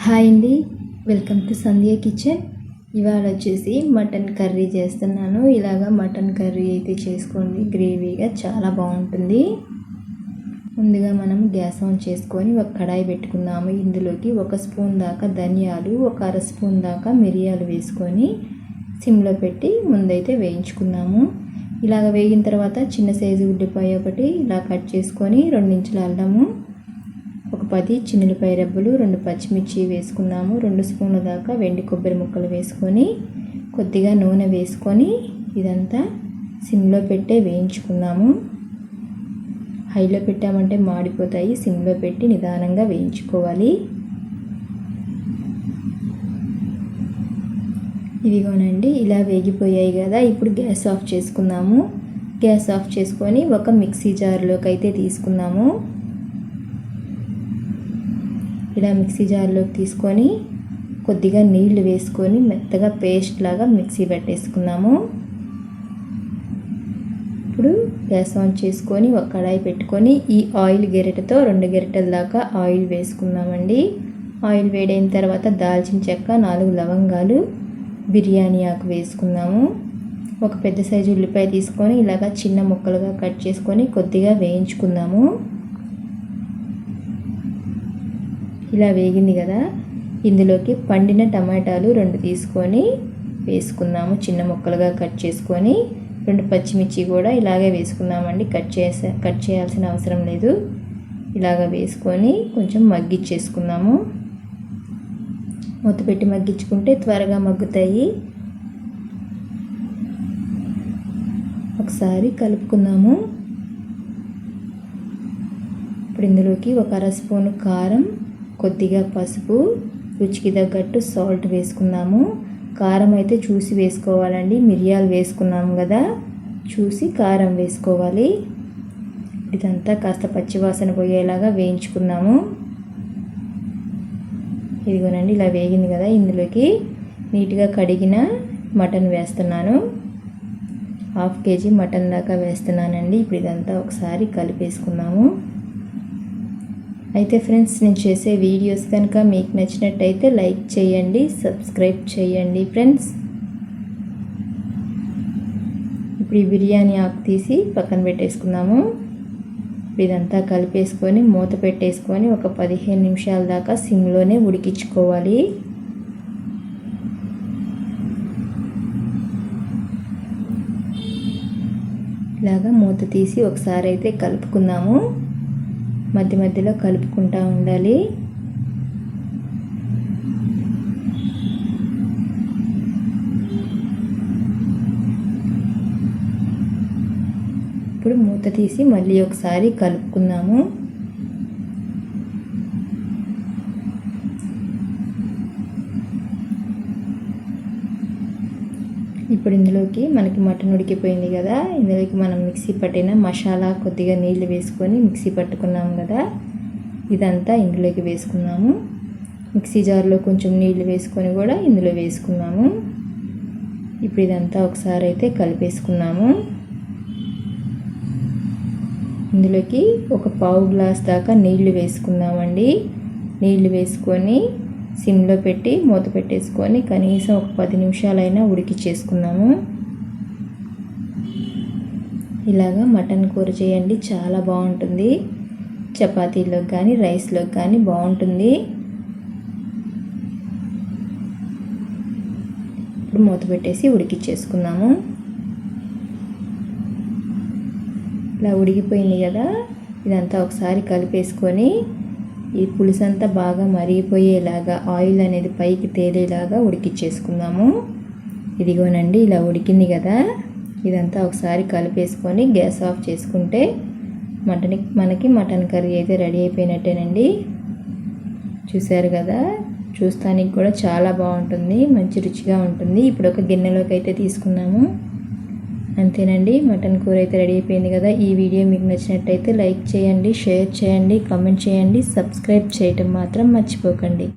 Hi అండి, welcome to Sandhya kitchen. ఇవాళ వచ్చేసి మటన్ కర్రీ చేస్తున్నాను. ఇలాగా మటన్ కర్రీ అయితే చేసుకోండి, గ్రేవీగా చాలా బాగుంటుంది. ముందుగా మనం గ్యాస్ ఆన్ చేసుకొని ఒక కడాయి పెట్టుకుందాము. ఇందులోకి 1 స్పూన్ దాకా ధనియాలు, 1/2 స్పూన్ దాకా మిరియాలు వేసుకొని సిమ్లో పెట్టి ముందైతే వేయించుకున్నాము. ఇలాగ వేగిన తర్వాత చిన్న సైజు ఉల్లిపాయ ఒకటి ఇలా కట్ చేసుకొని 2 ఇంచుల అల్లము, ఒక 10 చిన్నులపాయ రెబ్బలు, 2 పచ్చిమిర్చి వేసుకున్నాము. 2 స్పూన్ల దాకా వెండి కొబ్బరి ముక్కలు వేసుకొని కొద్దిగా నూనె వేసుకొని ఇదంతా సిమ్లో పెట్టే వేయించుకున్నాము. హైలో పెట్టామంటే మాడిపోతాయి, సిమ్లో పెట్టి నిదానంగా వేయించుకోవాలి. ఇదిగోనండి, ఇలా వేగిపోయాయి కదా. ఇప్పుడు గ్యాస్ ఆఫ్ చేసుకున్నాము. గ్యాస్ ఆఫ్ చేసుకొని ఒక మిక్సీ జార్లోకి అయితే తీసుకున్నాము. ఇలా మిక్సీ జార్లోకి తీసుకొని కొద్దిగా నీళ్లు వేసుకొని మెత్తగా పేస్ట్ లాగా మిక్సీ పెట్టేసుకున్నాము. ఇప్పుడు గ్యాస్ ఆన్ చేసుకొని ఒక కడాయి పెట్టుకొని ఈ ఆయిల్ గెరిటతో 2 గెరిటల దాకా ఆయిల్ వేసుకున్నామండి. ఆయిల్ వేడైన తర్వాత దాల్చిన చెక్క, 4 లవంగాలు, బిర్యానీ ఆకు వేసుకున్నాము. ఒక పెద్ద సైజు ఉల్లిపాయ తీసుకొని ఇలాగా చిన్న ముక్కలుగా కట్ చేసుకొని కొద్దిగా వేయించుకుందాము. ఇలా వేగింది కదా, ఇందులోకి పండిన టమాటాలు 2 తీసుకొని వేసుకున్నాము. చిన్న ముక్కలుగా కట్ చేసుకొని 2 పచ్చిమిర్చి కూడా ఇలాగే వేసుకున్నామండి. కట్ చేయాల్సిన అవసరం లేదు. ఇలాగ వేసుకొని కొంచెం మగ్గిచ్చేసుకున్నాము. మూత పెట్టి మగ్గించుకుంటే త్వరగా మగ్గుతాయి. ఒకసారి కలుపుకుందాము. ఇప్పుడు ఇందులోకి 1/2 స్పూను కారం, కొద్దిగా పసుపు, రుచికి తగ్గట్టు సాల్ట్ వేసుకున్నాము. కారం అయితే చూసి వేసుకోవాలండి, మిరియాలు వేసుకున్నాము కదా, చూసి కారం వేసుకోవాలి. ఇదంతా కాస్త పచ్చివాసన పోయేలాగా వేయించుకున్నాము. ఇదిగోనండి, ఇలా వేగింది కదా. ఇందులోకి నీట్గా కడిగిన మటన్ వేస్తున్నాను. 1/2 కేజీ మటన్ దాకా వేస్తున్నానండి. ఇప్పుడు ఇదంతా ఒకసారి కలిపేసుకున్నాము. అయితే ఫ్రెండ్స్, నేను చేసే వీడియోస్ కనుక మీకు నచ్చినట్టయితే లైక్ చేయండి, సబ్స్క్రైబ్ చేయండి ఫ్రెండ్స్. ఇప్పుడు ఈ బిర్యానీ ఆకు తీసి పక్కన పెట్టేసుకుందాము. ఇదంతా కలిపేసుకొని మూత పెట్టేసుకొని ఒక 15 నిమిషాల దాకా సిమ్లోనే ఉడికించుకోవాలి. ఇలాగా మూత తీసి ఒకసారి అయితే కలుపుకుందాము. మధ్య మధ్యలో కలుపుకుంటూ ఉండాలి. ఇప్పుడు మూత తీసి మళ్ళీ ఒకసారి కలుపుకుందాము. ఇప్పుడు ఇందులోకి మనకి మటన్ ఉడికిపోయింది కదా, ఇందులోకి మనం మిక్సీ పట్టిన మసాలా కొద్దిగా నీళ్ళు వేసుకొని మిక్సీ పట్టుకున్నాము కదా, ఇదంతా ఇందులోకి వేసుకున్నాము. మిక్సీ జార్లో కొంచెం నీళ్ళు వేసుకొని కూడా ఇందులో వేసుకున్నాము. ఇప్పుడు ఇదంతా ఒకసారి అయితే కలిపేసుకున్నాము. ఇందులోకి ఒక 1/4 గ్లాస్ దాకా నీళ్లు వేసుకున్నామండి. నీళ్లు వేసుకొని సిమ్లో పెట్టి మూత పెట్టేసుకొని కనీసం ఒక 10 నిమిషాలైనా ఉడికించేసుకున్నాము. ఇలాగా మటన్ కూర చేయండి, చాలా బాగుంటుంది. చపాతీలోకి కానీ రైస్లోకి కానీ బాగుంటుంది. ఇప్పుడు మూత పెట్టేసి ఉడికించేసుకున్నాము. ఇలా ఉడికిపోయింది కదా, ఇదంతా ఒకసారి కలిపేసుకొని ఈ పులుసంతా బాగా మరిగిపోయేలాగా, ఆయిల్ అనేది పైకి తేలేలాగా ఉడికించేసుకుందాము. ఇదిగోనండి, ఇలా ఉడికింది కదా, ఇదంతా ఒకసారి కలిపేసుకొని గ్యాస్ ఆఫ్ చేసుకుంటే మనకి మటన్ కర్రీ అయితే రెడీ అయిపోయినట్టేనండి. చూసారు కదా, చూస్తానికి కూడా చాలా బాగుంటుంది, మంచి రుచిగా ఉంటుంది. ఇప్పుడు ఒక గిన్నెలోకి అయితే తీసుకున్నాము. అంతేనండి, మటన్ కూర అయితే రెడీ అయిపోయింది కదా. ఈ వీడియో మీకు నచ్చినట్టయితే లైక్ చేయండి, షేర్ చేయండి, కామెంట్ చేయండి, సబ్స్క్రైబ్ చేయటం మాత్రం మర్చిపోకండి.